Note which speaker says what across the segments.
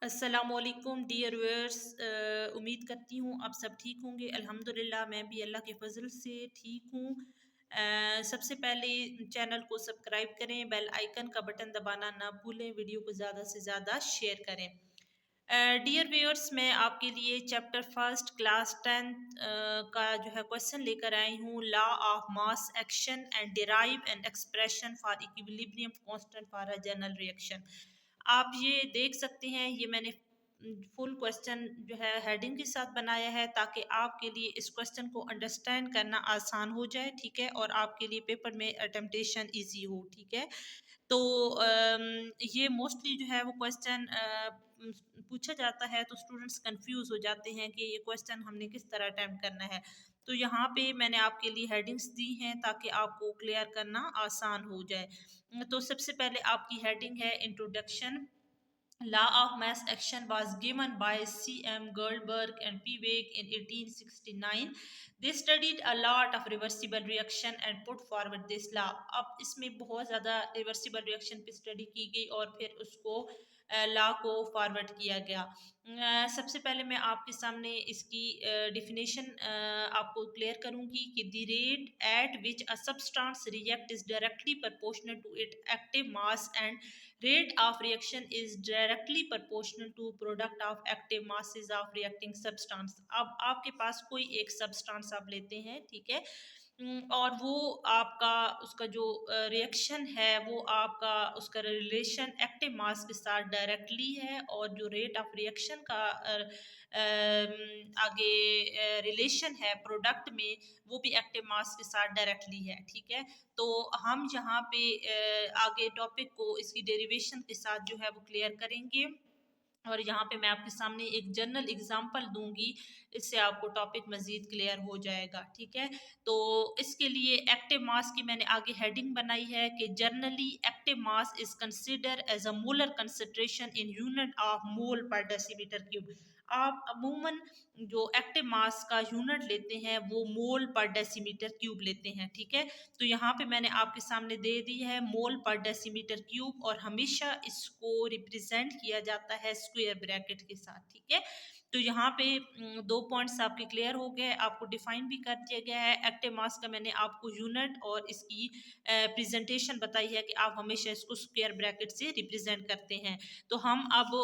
Speaker 1: अस्सलामुअलैकुम dear viewers. उम्मीद करती हूँ आप सब ठीक होंगे। अल्हम्दुलिल्लाह मैं भी अल्लाह के फजल से ठीक हूँ। सबसे पहले चैनल को सब्सक्राइब करें, बेल आइकन का बटन दबाना ना भूलें, वीडियो को ज़्यादा से ज़्यादा शेयर करें। डियर व्यूअर्स, मैं आपके लिए चैप्टर फर्स्ट क्लास 10th का जो है क्वेश्चन लेकर आई हूँ। Law of mass action and derive an expression for equilibrium constant for a general reaction. आप ये देख सकते हैं, ये मैंने फुल क्वेश्चन जो है हेडिंग के साथ बनाया है ताकि आपके लिए इस क्वेश्चन को अंडरस्टैंड करना आसान हो जाए, ठीक है, और आपके लिए पेपर में अटेम्पटेशन इजी हो, ठीक है। तो ये मोस्टली जो है वो क्वेश्चन पूछा जाता है तो स्टूडेंट्स कंफ्यूज हो जाते हैं कि ये क्वेश्चन हमने किस तरह अटेम्प्ट करना है। तो यहाँ पे मैंने आपके लिए हेडिंग्स दी हैं ताकि आपको क्लियर करना आसान हो जाए। तो सबसे पहले आपकी हेडिंग है introduction. Law of mass action was given by C.M. Goldberg and P. Wake in 1869. They studied a lot of reversible reaction and put forward this law. अब इसमें बहुत ज़्यादा रिवर्सिबल रिएक्शन पे स्टडी की गई और फिर उसको लॉ को फॉरवर्ड किया गया। सबसे पहले मैं आपके सामने इसकी डिफिनेशन आपको क्लियर करूंगी कि the rate at which a substance react is directly proportional to it active mass and rate of reaction is directly proportional to product of active masses of reacting substance। अब आपके पास कोई एक substance आप लेते हैं, ठीक है, और वो आपका उसका जो रिएक्शन है वो आपका उसका रिलेशन एक्टिव मास के साथ डायरेक्टली है, और जो रेट ऑफ रिएक्शन का आगे रिलेशन है प्रोडक्ट में वो भी एक्टिव मास के साथ डायरेक्टली है, ठीक है। तो हम यहाँ पे आगे टॉपिक को इसकी डेरिवेशन के साथ जो है वो क्लियर करेंगे, और यहाँ पे मैं आपके सामने एक जनरल एग्जांपल दूंगी, इससे आपको टॉपिक मजीद क्लियर हो जाएगा, ठीक है। तो इसके लिए एक्टिव मास की मैंने आगे हेडिंग बनाई है कि generally active mass is consider as a molar concentration in unit of mole per decimetre cube. आप अमूमन जो एक्टिव मास का यूनिट लेते हैं वो मोल पर डेसीमीटर क्यूब लेते हैं, ठीक है। तो यहाँ पे मैंने आपके सामने दे दी है मोल पर डेसीमीटर क्यूब, और हमेशा इसको रिप्रेजेंट किया जाता है स्क्वायर ब्रैकेट के साथ, ठीक है। तो यहाँ पे दो पॉइंट्स आपके क्लियर हो गए, आपको डिफाइन भी कर दिया गया है एक्टिव मास का। मैंने आपको यूनिट और इसकी प्रेजेंटेशन बताई है कि आप हमेशा इसको स्क्वायर ब्रैकेट से रिप्रेजेंट करते हैं। तो हम अब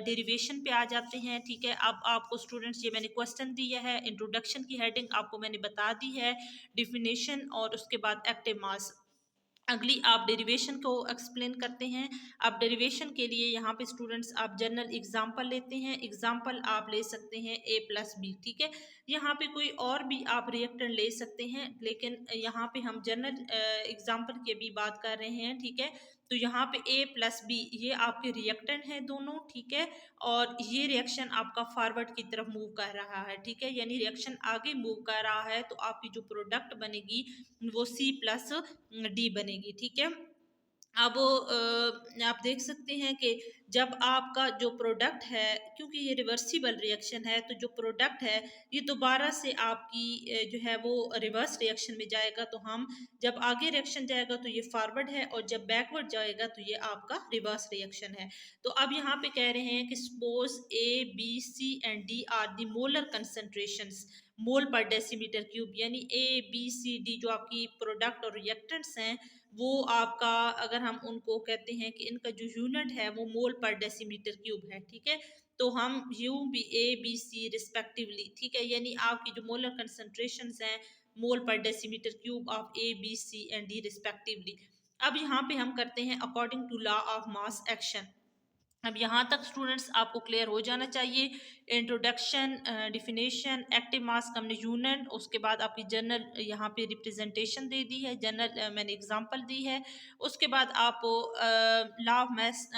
Speaker 1: डेरिवेशन पे आ जाते हैं, ठीक है। अब आपको स्टूडेंट्स ये मैंने क्वेश्चन दिया है, इंट्रोडक्शन की हेडिंग आपको मैंने बता दी है, डिफिनेशन और उसके बाद एक्टिव मास। अगली आप डेरिवेशन को एक्सप्लेन करते हैं। अब डेरिवेशन के लिए यहाँ पे स्टूडेंट्स आप जनरल एग्जांपल लेते हैं। एग्जांपल आप ले सकते हैं ए प्लस बी, ठीक है। यहाँ पे कोई और भी आप रिएक्टेंट ले सकते हैं, लेकिन यहाँ पे हम जनरल एग्जांपल की भी बात कर रहे हैं, ठीक है। तो यहाँ पे ए प्लस बी ये आपके रिएक्टेंट हैं दोनों, ठीक है, और ये रिएक्शन आपका फॉरवर्ड की तरफ मूव कर रहा है, ठीक है, यानी रिएक्शन आगे मूव कर रहा है, तो आपकी जो प्रोडक्ट बनेगी वो सी प्लस डी बनेगी, ठीक है। अब आप देख सकते हैं कि जब आपका जो प्रोडक्ट है, क्योंकि ये रिवर्सिबल रिएक्शन है, तो जो प्रोडक्ट है ये दोबारा से आपकी जो है वो रिवर्स रिएक्शन में जाएगा। तो हम जब आगे रिएक्शन जाएगा तो ये फॉरवर्ड है, और जब बैकवर्ड जाएगा तो ये आपका रिवर्स रिएक्शन है। तो अब यहाँ पे कह रहे हैं कि suppose A B C and D are the molar concentrations mole per decimetre cube, यानी ए बी सी डी जो आपकी प्रोडक्ट और रिएक्टेंट्स हैं वो आपका, अगर हम उनको कहते हैं कि इनका जो यूनिट है वो मोल पर डेसीमीटर क्यूब है, ठीक है। तो हम यूं भी ए बी सी रिस्पेक्टिवली, ठीक है, यानी आपकी जो मोलर कंसंट्रेशंस हैं mole per decimetre cube of A B C and D respectively. अब यहाँ पे हम करते हैं according to law of mass action. अब यहाँ तक स्टूडेंट्स आपको क्लियर हो जाना चाहिए। इंट्रोडक्शन, डिफिनेशन, एक्टिव मास का हमने यूनिट, उसके बाद आपकी जनरल यहाँ पे रिप्रेजेंटेशन दे दी है, जनरल मैंने एग्जांपल दी है। उसके बाद आप लॉ ऑफ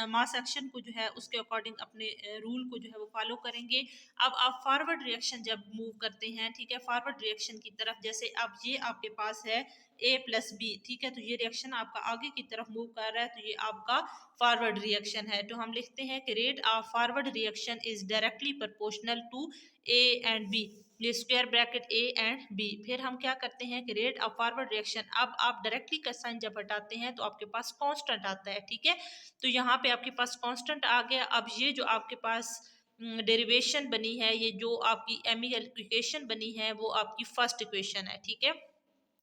Speaker 1: मास एक्शन को जो है उसके अकॉर्डिंग अपने रूल को जो है वो फॉलो करेंगे। अब आप फॉरवर्ड रिएक्शन जब मूव करते हैं, ठीक है, फॉरवर्ड रिएक्शन की तरफ, जैसे अब ये आपके पास है ए प्लस बी, ठीक है, तो ये रिएक्शन आपका आगे की तरफ मूव कर रहा है, तो ये आपका फॉरवर्ड रिएक्शन है। तो हम लिखते हैं कि rate of forward reaction is directly proportional to A and B, ये square bracket A and B. फिर हम क्या करते हैं कि रेट ऑफ फॉरवर्ड रिएक्शन, अब आप डायरेक्टली का साइन जब हटाते हैं तो आपके पास कांस्टेंट आता है, ठीक है। तो यहाँ पे आपके पास कांस्टेंट आ गया। अब ये जो आपके पास डेरिवेशन बनी है, ये जो आपकी एमिकल इक्वेशन बनी है, वो आपकी फर्स्ट इक्वेशन है, ठीक है।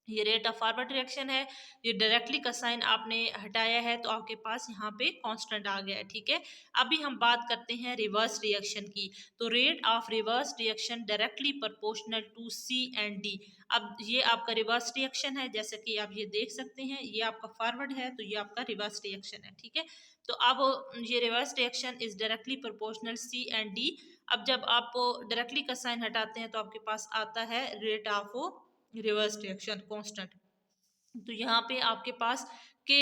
Speaker 1: ये रेट ऑफ फॉरवर्ड रिएक्शन है, ये डायरेक्टली का साइन आपने हटाया है तो आपके पास यहाँ पे कांस्टेंट आ गया है, ठीक है। अभी हम बात करते हैं रिवर्स रिएक्शन की। तो rate of reverse reaction directly proportional to C and D. अब ये आपका रिवर्स रिएक्शन है, जैसे कि आप ये देख सकते हैं, ये आपका फॉरवर्ड है तो ये आपका रिवर्स रिएक्शन है, ठीक है। तो अब ये reverse reaction is directly proportional C and D. अब जब आप डायरेक्टली का साइन हटाते हैं तो आपके पास आता है rate of reverse reaction constant. तो यहाँ पे आपके पास के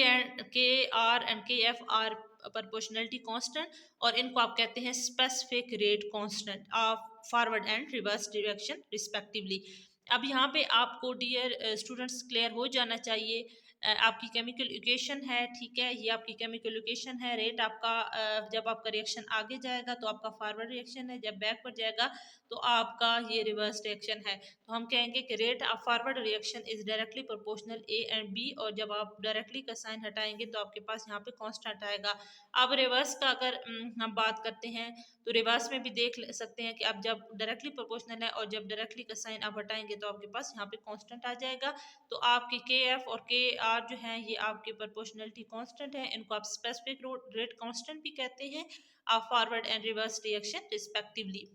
Speaker 1: आर एंड के एफ आर प्रोपोर्शनलिटी कांस्टेंट, और इनको आप कहते हैं specific rate constant of forward and reverse direction respectively. अब यहाँ पे आपको डियर स्टूडेंट्स क्लियर हो जाना चाहिए, आपकी केमिकल इक्वेशन है, ठीक है। ये आपकी केमिकल इक्वेशन है। रेट आपका जब आपका रिएक्शन आगे जाएगा तो आपका फॉरवर्ड रिएक्शन है, जब बैकवर्ड जाएगा तो आपका ये रिवर्स रिएक्शन है। तो हम कहेंगे कि rate of forward reaction is directly proportional A and B, और जब आप डायरेक्टली का साइन हटाएंगे तो आपके पास यहाँ पे कांस्टेंट आएगा। अब रिवर्स का अगर हम बात करते हैं तो रिवर्स में भी देख सकते हैं कि आप जब डायरेक्टली प्रोपोर्शनल है और जब डायरेक्टली का साइन आप हटाएंगे तो आपके पास यहाँ पे कांस्टेंट आ जाएगा। तो आपके के एफ और के आर जो है ये आपके प्रोपोर्शनलिटी कांस्टेंट है, इनको आप स्पेसिफिक रेट कांस्टेंट भी कहते हैं of forward and reverse reaction respectively.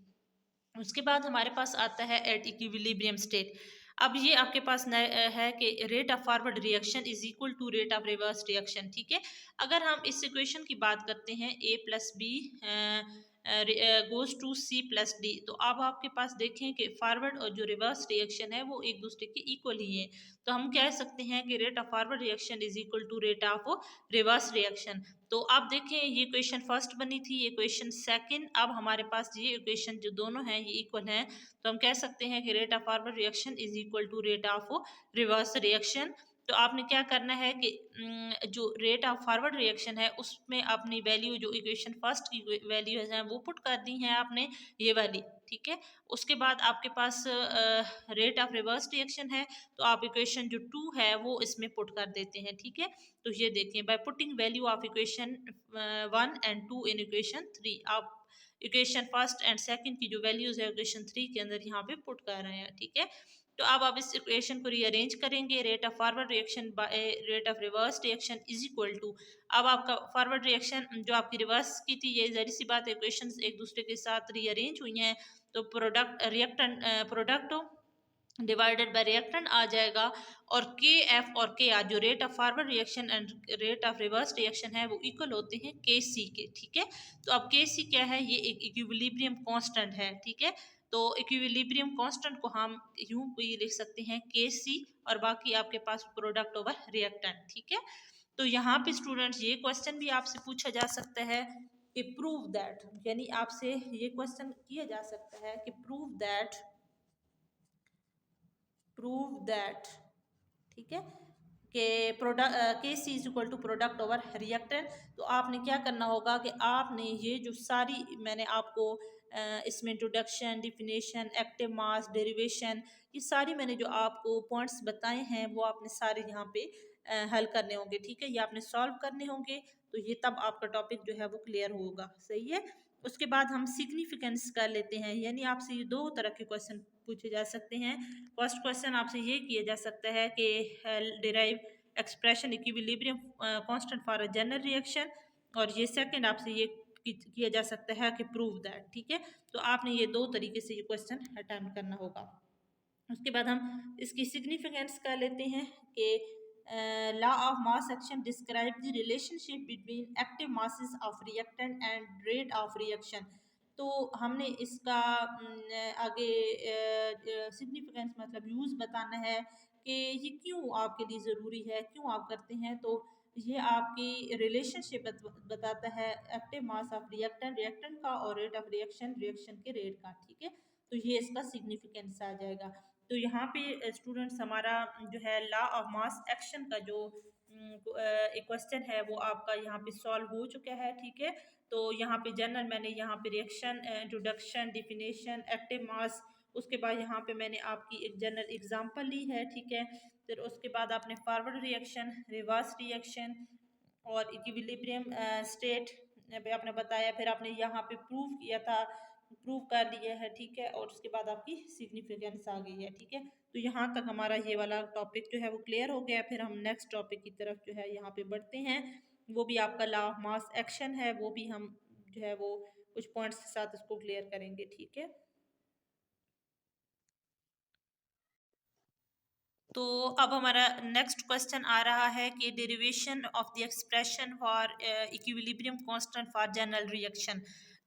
Speaker 1: उसके बाद हमारे पास आता है एट इक्विलिब्रियम स्टेट। अब ये आपके पास है कि rate of forward reaction is equal to rate of reverse reaction, ठीक है। अगर हम इस इक्वेशन की बात करते हैं A plus B goes to C plus D, तो अब आपके पास देखें कि फॉरवर्ड और जो रिवर्स रिएक्शन है वो एक दूसरे के इक्वल ही है। तो हम कह सकते हैं कि rate of forward reaction is equal to rate of reverse reaction. तो आप देखें ये क्वेश्चन फर्स्ट बनी थी, ये क्वेश्चन सेकंड, अब हमारे पास ये इक्वेशन जो दोनों हैं ये इक्वल हैं। तो हम कह सकते हैं कि rate of forward reaction is equal to rate of reverse reaction. तो आपने क्या करना है कि जो रेट ऑफ फॉरवर्ड रिएक्शन है उसमें अपनी वैल्यू जो इक्वेशन फर्स्ट की वैल्यू है वो पुट कर दी है आपने, ये वाली, ठीक है। उसके बाद आपके पास रेट ऑफ रिवर्स रिएक्शन है, तो आप इक्वेशन जो 2 है वो इसमें पुट कर देते हैं, ठीक है। तो ये देखें, by putting value of equation 1 and 2 in equation 3, आप इक्वेशन फर्स्ट एंड सेकंड की जो वैल्यूज है इक्वेशन 3 के अंदर यहाँ पे पुट कर रहे हैं, ठीक है। तो अब आप इस इक्वेशन को रीअरेंज करेंगे, rate of forward reaction by rate of reverse reaction is equal to, अब आपका फॉरवर्ड रिएक्शन जो आपकी रिवर्स की थी, ये जाहिर सी बात है इक्वेशंस एक दूसरे के साथ रीअरेंज हुई हैं, तो प्रोडक्ट डिवाइडेड बाय रिएक्टेंट आ जाएगा, और के एफ और के आर जो rate of forward reaction and rate of reverse reaction है वो इक्वल होते हैं के सी के, ठीक है। तो अब के सी क्या है, ये एक इक्विलिब्रियम कांस्टेंट है, ठीक है। तो इक्विलिब्रियम कांस्टेंट को हम यूं भी लिख सकते हैं के सी, और बाकी आपके पास प्रोडक्ट ओवर रिएक्टेंट, ठीक है। तो यहाँ पे स्टूडेंट्स ये क्वेश्चन भी आपसे पूछा जा सकता है कि प्रूव दैट, यानी आपसे ये क्वेश्चन किया जा सकता है कि प्रूव दैट, ठीक है, कि product K C is equal to product over reactant. तो आपने क्या करना होगा कि आपने ये जो सारी मैंने आपको इसमें introduction, definition, active mass, derivation, ये सारी मैंने जो आपको पॉइंट्स बताए हैं वो आपने सारे यहाँ पे हल करने होंगे, ठीक है, ये आपने सॉल्व करने होंगे। तो ये तब आपका टॉपिक जो है वो क्लियर होगा, सही है। उसके बाद हम सिग्निफिकेंस कर लेते हैं, यानी आपसे ये दो तरह के क्वेश्चन पूछे जा सकते हैं। फर्स्ट क्वेश्चन आपसे ये किया जा सकता है कि derive expression equilibrium constant for a general reaction, और ये सेकंड आपसे ये किया जा सकता है कि प्रूव दैट, ठीक है। तो आपने ये दो तरीके से ये क्वेश्चन अटेम्प्ट करना होगा। उसके बाद हम इसकी सिग्निफिकेंस कर लेते हैं कि law of mass action describe the relationship between active masses of reactant and rate of reaction. तो हमने इसका आगे सिग्निफिकेंस मतलब यूज़ बताना है कि ये क्यों आपके लिए ज़रूरी है, क्यों आप करते हैं। तो ये आपकी रिलेशनशिप बताता है active mass of reactant reactant का और रेट ऑफ रिएक्शन रिएक्शन के रेट का, ठीक है। तो ये इसका सिग्निफिकेंस आ जाएगा। तो यहाँ पे स्टूडेंट्स हमारा जो है लॉ ऑफ मास एक्शन का जो एक क्वेश्चन है वो आपका यहाँ पे सॉल्व हो चुका है, ठीक है। तो यहाँ पे जनरल मैंने यहाँ पे reaction, introduction, definition, active mass उसके बाद यहाँ पे मैंने आपकी एक जनरल एग्जांपल ली है, ठीक है। फिर उसके बाद आपने फॉरवर्ड रिएक्शन, रिवर्स रिएक्शन और इक्विलिब्रियम स्टेट पे आपने बताया, फिर आपने यहाँ पे प्रूव किया था, प्रूव कर लिया है, ठीक है। और उसके बाद आपकी सिग्निफिकेंस आ गई है, ठीक है। तो यहाँ तक हमारा ये वाला टॉपिक जो है वो क्लियर हो गया। फिर हम नेक्स्ट टॉपिक की तरफ जो है यहाँ पे बढ़ते हैं, वो भी आपका लॉ ऑफ मास एक्शन है, वो भी हम जो है वो कुछ पॉइंट्स के साथ उसको क्लियर करेंगे, ठीक है। तो अब हमारा नेक्स्ट क्वेश्चन आ रहा है कि derivation of the expression for equilibrium constant for general reaction.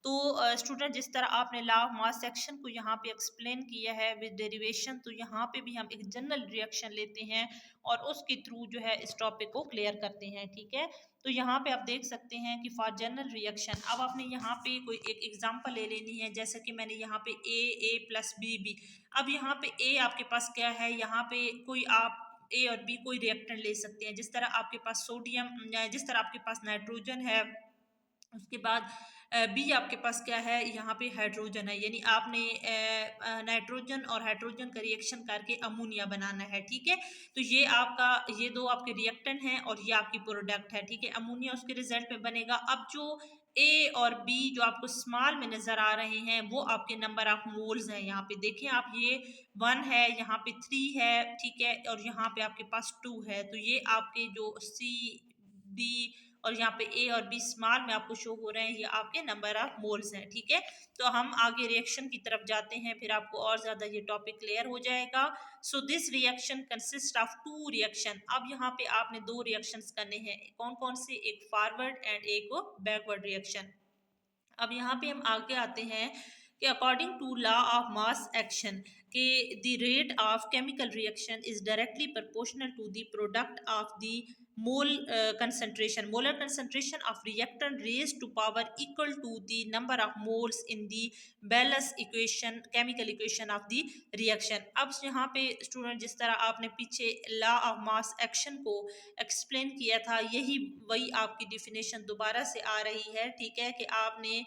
Speaker 1: तो स्टूडेंट जिस तरह आपने लॉ ऑफ मास एक्शन को यहाँ पे एक्सप्लेन किया है विद डेरिवेशन, तो यहाँ पे भी हम एक जनरल रिएक्शन लेते हैं और उसके थ्रू जो है इस टॉपिक को क्लियर करते हैं, ठीक है। तो यहाँ पे आप देख सकते हैं कि फॉर जनरल रिएक्शन अब आपने यहाँ पे कोई एक एग्जांपल ले लेनी है, जैसे कि मैंने यहाँ पे ए प्लस बी। अब यहाँ पे ए आपके पास क्या है, यहाँ पे कोई आप ए और बी कोई रिएक्टेंट ले सकते हैं। जिस तरह आपके पास सोडियम, जिस तरह आपके पास नाइट्रोजन है, उसके बाद बी आपके पास क्या है, यहाँ पे हाइड्रोजन है, यानी आपने नाइट्रोजन और हाइड्रोजन का रिएक्शन करके अमोनिया बनाना है, ठीक है। तो ये आपका, ये दो आपके रिएक्टेंट हैं और ये आपकी प्रोडक्ट है, ठीक है। अमोनिया उसके रिजल्ट में बनेगा। अब जो ए और बी जो आपको स्मॉल में नजर आ रहे हैं वो आपके नंबर ऑफ मोल्स हैं। यहाँ पे देखें आप, ये 1 है, यहाँ पे 3 है, ठीक है, और यहाँ पे आपके पास 2 है। तो ये आपके जो सी डी और यहाँ पे ए और बी स्मॉल में आपको शो हो रहे हैं, ये आपके नंबर ऑफ मोल्स हैं, ठीक है। तो हम आगे रिएक्शन की तरफ जाते हैं, फिर आपको और ज्यादा ये टॉपिक क्लियर हो जाएगा। So this reaction consist of 2 reaction. अब यहाँ पे आपने 2 रिएक्शंस करने हैं, कौन कौन से, एक फॉरवर्ड एंड एक बैकवर्ड रिएक्शन। अब यहाँ पे हम आगे आते हैं कि according to law of mass action के the rate of chemical reaction is directly proportional to the product of the mole concentration, molar concentration of reactant raised to power equal to the number of moles in the Bell's equation, chemical equation of the reaction। अब यहाँ पे student जिस तरह आपने पीछे law of mass action को explain किया था, यही वही आपकी डिफिनेशन दोबारा से आ रही है, ठीक है। कि आपने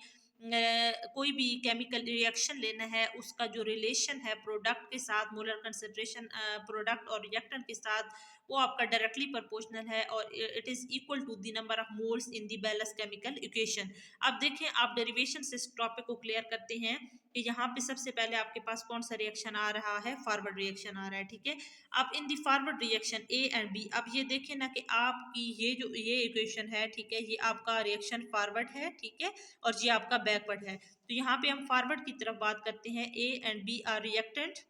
Speaker 1: कोई भी केमिकल रिएक्शन लेना है, उसका जो रिलेशन है प्रोडक्ट के साथ, मोलर कंसेंट्रेशन प्रोडक्ट और रिएक्टेंट के साथ, वो आपका डायरेक्टली प्रोपोर्शनल है और it is equal to the number of moles in the balance chemical equation. अब देखें, आप डेरिवेशन से इस टॉपिक को क्लियर करते हैं कि यहाँ पे सबसे पहले आपके पास कौन सा रिएक्शन आ रहा है, फॉरवर्ड रिएक्शन आ रहा है, ठीक है। अब in the forward reaction A and B, अब ये देखें ना कि आपकी ये जो ये इक्वेशन है, ठीक है, ये आपका रिएक्शन फॉरवर्ड है, ठीक है, और ये आपका बैकवर्ड है। तो यहाँ पे हम फॉरवर्ड की तरफ बात करते हैं, A and B are reactant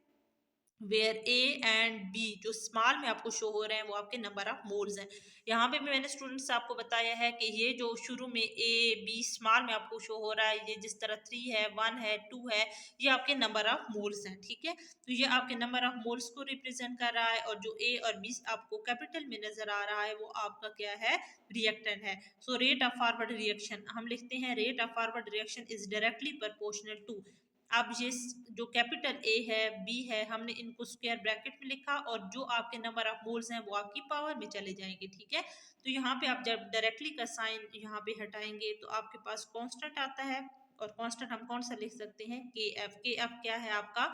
Speaker 1: where A and B जो स्मॉल में आपको शो हो रहे हैं वो आपके नंबर ऑफ मोल्स हैं। यहाँ पे भी मैंने स्टूडेंट्स से आपको बताया है कि ये जो शुरू में ए बी स्मॉल में आपको शो हो रहा है, ये जिस तरह 3 है, 1 है, 2 है, ये आपके नंबर ऑफ मोल्स हैं, ठीक है। तो ये आपके नंबर ऑफ मोल्स को रिप्रेजेंट कर रहा है, और जो ए और बी आपको कैपिटल में नजर आ रहा है वो आपका क्या है, रिएक्टेंट है। So rate of forward reaction हम लिखते हैं, rate of forward reaction is directly proportional to. अब ये जो कैपिटल ए है, बी है, हमने इनको स्क्वायर ब्रैकेट में लिखा, और जो आपके नंबर ऑफ मोल्स हैं वो आपकी पावर में चले जाएंगे, ठीक है। तो यहाँ पे आप जब डायरेक्टली का साइन यहाँ पे हटाएंगे तो आपके पास कांस्टेंट आता है, और कांस्टेंट हम कौन सा लिख सकते हैं, के एफ। के एफ क्या है आपका,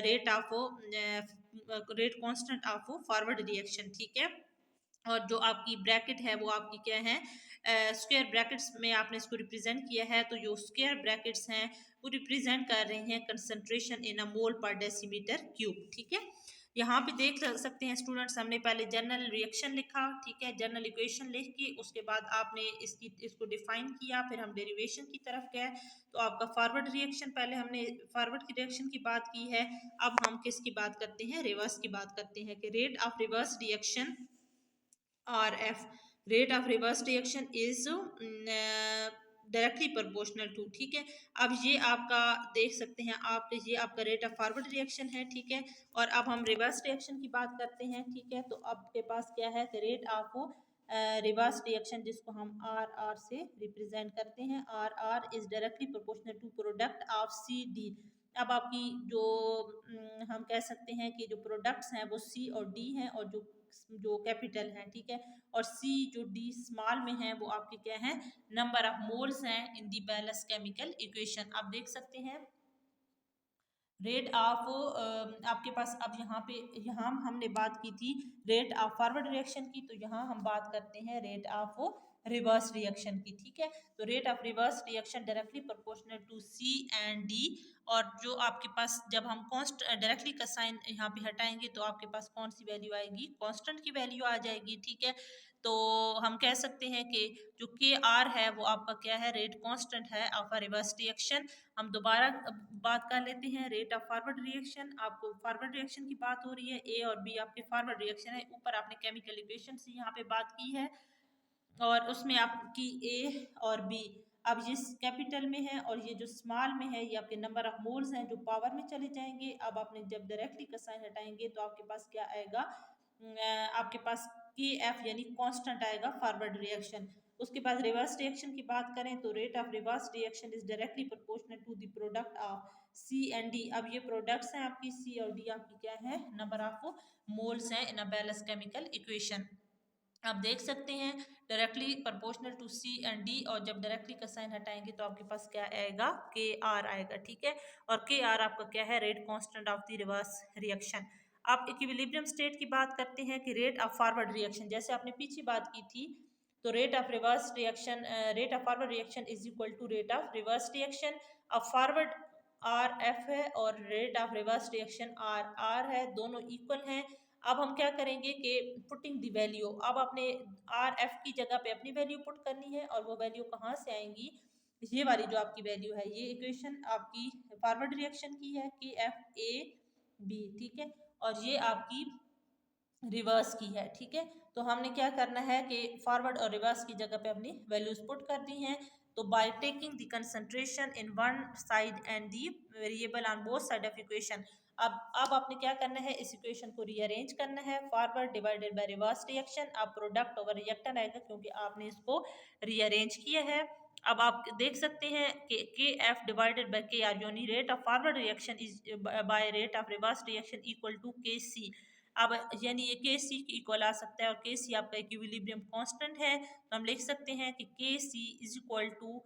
Speaker 1: rate constant of forward reaction, ठीक है। और जो आपकी ब्रैकेट है वो आपकी क्या है, स्क्वायर ब्रैकेट्स में आपने इसको रिप्रेजेंट किया है। तो जो स्क्वायर ब्रैकेट्स हैं वो रिप्रेजेंट कर रहे हैं concentration in a mole per decimetre cube, ठीक है। यहाँ पे देख सकते हैं स्टूडेंट्स, हमने पहले जनरल रिएक्शन लिखा, ठीक है, जनरल इक्वेशन लिख के उसके बाद आपने इसको डिफाइन किया, फिर हम डेरिवेशन की तरफ गए। तो आपका फॉरवर्ड रिएक्शन, पहले हमने फॉरवर्ड की रिएक्शन की बात की है, अब हम किसकी बात करते हैं, रिवर्स की बात करते हैं कि rate of reverse reaction RF, rate of reverse reaction is directly proportional to, ठीक है। अब ये आपका देख सकते हैं आप, ये आपका रेट ऑफ फॉरवर्ड रिएक्शन है, ठीक है। और अब हम रिवर्स रिएक्शन की बात करते हैं, ठीक है। तो आपके पास क्या है, रेट ऑफ रिवर्स रिएक्शन, जिसको हम आर से रिप्रेजेंट करते हैं, R is directly proportional to product of C D. अब आपकी जो हम कह सकते हैं कि जो प्रोडक्ट्स हैं वो सी और डी हैं, और जो कैपिटल हैं, ठीक है, और सी जो डी स्मॉल में है वो आपके क्या है, नंबर ऑफ मोल्स हैं इन दी बैलेंस केमिकल इक्वेशन। आप देख सकते हैं रेट ऑफ आपके पास अब यहाँ हमने बात की थी रेट ऑफ फॉरवर्ड रिएक्शन की, तो यहाँ हम बात करते हैं रेट ऑफ रिवर्स रिएक्शन की। ठीक है, तो rate of reverse reaction directly proportional to C and D. और जो आपके पास जब हम कॉन्स्ट डायरेक्टली का साइन यहाँ पे हटाएंगे तो आपके पास कौन सी वैल्यू आएगी, कांस्टेंट की वैल्यू आ जाएगी। ठीक है, तो हम कह सकते हैं कि जो के आर है वो आपका क्या है, रेट कांस्टेंट है ऑफ अ रिवर्स रिएक्शन। हम दोबारा बात कर लेते हैं रेट ऑफ फॉरवर्ड रिएक्शन। आपको फॉरवर्ड रिएक्शन की बात हो रही है, ए और बी आपके फॉरवर्ड रिएक्शन है। ऊपर आपने केमिकल इक्वेशन से यहाँ पे बात की है और उसमें आपकी ए और बी अब ये कैपिटल में है और ये जो स्मॉल में है ये आपके नंबर ऑफ मोल्स हैं जो पावर में चले जाएंगे। अब आपने जब डायरेक्टली का साइन हटाएंगे तो आपके पास क्या आएगा, आपके पास के एफ यानी कांस्टेंट आएगा फॉरवर्ड रिएक्शन। उसके बाद रिवर्स रिएक्शन की बात करें तो rate of reverse reaction is directly proportional to the product of C and D. अब ये प्रोडक्ट्स हैं आपकी, सी और डी आपकी क्या है, नंबर ऑफ मोल्स हैं in a balance chemical equation. आप देख सकते हैं directly proportional to C and D, और जब डायरेक्टली का साइन हटाएंगे तो आपके पास क्या आएगा, के आर आएगा। ठीक है, और के आर आपका क्या है, rate constant of the reverse reaction. आप इक्विलिब्रियम स्टेट की बात करते हैं कि रेट ऑफ फॉरवर्ड रिएक्शन, जैसे आपने पीछे बात की थी, तो rate of reverse reaction, rate of forward reaction is equal to rate of reverse reaction. अब फॉरवर्ड आर एफ है और rate of reverse reaction R R है, दोनों इक्वल हैं। अब हम क्या करेंगे कि पुटिंग दी वैल्यू, अब आपने आर एफ की जगह पे अपनी वैल्यू पुट करनी है और वो वैल्यू कहाँ से आएंगी, ये वाली जो आपकी वैल्यू है, ये इक्वेशन आपकी फॉरवर्ड रिएक्शन की है कि एफ ए बी। ठीक है, और ये आपकी रिवर्स की है। ठीक है, तो हमने क्या करना है कि फॉरवर्ड और रिवर्स की जगह पे अपनी वैल्यूज पुट कर दी हैं। तो by taking the concentration in one side and the variable on both side of equation, अब आपने क्या करना है, इस इक्वेशन को रीअरेंज करना है, forward divided by reverse reaction. अब प्रोडक्ट ओवर रिएक्टेंट आएगा क्योंकि आपने इसको रीअरेंज किया है। अब आप देख सकते हैं कि K F divided by K R यानी rate of forward reaction is by rate of reverse reaction equal to K C. अब यानी ये के सी की इक्वल आ सकता है और के सी आपका इक्विलिब्रियम कांस्टेंट है, तो हम लिख सकते हैं कि K C is equal to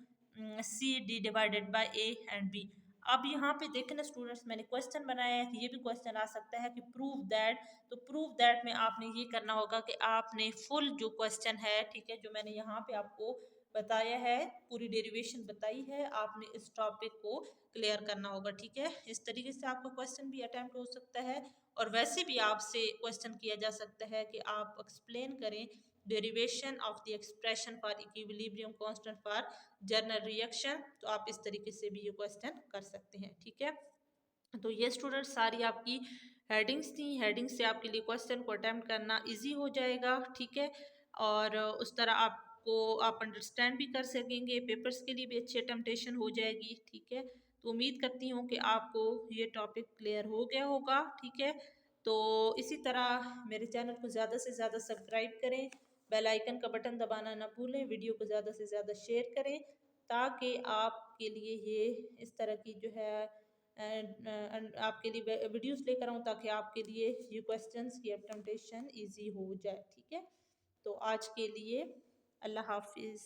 Speaker 1: C D divided by A and B. अब यहाँ पे देखें ना स्टूडेंट्स, मैंने क्वेश्चन बनाया है कि ये भी क्वेश्चन आ सकता है कि प्रूव दैट, तो प्रूव दैट में आपने ये करना होगा कि आपने फुल जो क्वेश्चन है, ठीक है, जो मैंने यहाँ पे आपको बताया है, पूरी डेरिवेशन बताई है, आपने इस टॉपिक को क्लियर करना होगा। ठीक है, इस तरीके से आपका क्वेश्चन भी अटेम्प्ट हो सकता है और वैसे भी आपसे क्वेश्चन किया जा सकता है कि आप एक्सप्लेन करें derivation of the expression for equilibrium constant for general reaction, तो आप इस तरीके से भी ये क्वेश्चन कर सकते हैं। ठीक है, तो ये स्टूडेंट सारी आपकी हेडिंग्स थी, हेडिंग से आपके लिए क्वेश्चन को अटेम्प्ट करना इजी हो जाएगा। ठीक है, और उस तरह आपको आप अंडरस्टैंड भी कर सकेंगे, पेपर्स के लिए भी अच्छी अटेम्पटेशन हो जाएगी। ठीक है, तो उम्मीद करती हूँ कि आपको ये टॉपिक क्लियर हो गया होगा। ठीक है, तो इसी तरह मेरे चैनल को ज़्यादा से ज़्यादा सब्सक्राइब करें, बेल आइकन का बटन दबाना ना भूलें, वीडियो को ज़्यादा से ज़्यादा शेयर करें ताकि आपके लिए ये इस तरह की जो है आपके लिए वीडियोस लेकर आऊँ ताकि आपके लिए ये क्वेश्चंस की अटेम्पटेशन इजी हो जाए। ठीक है, तो आज के लिए अल्लाह हाफिज़।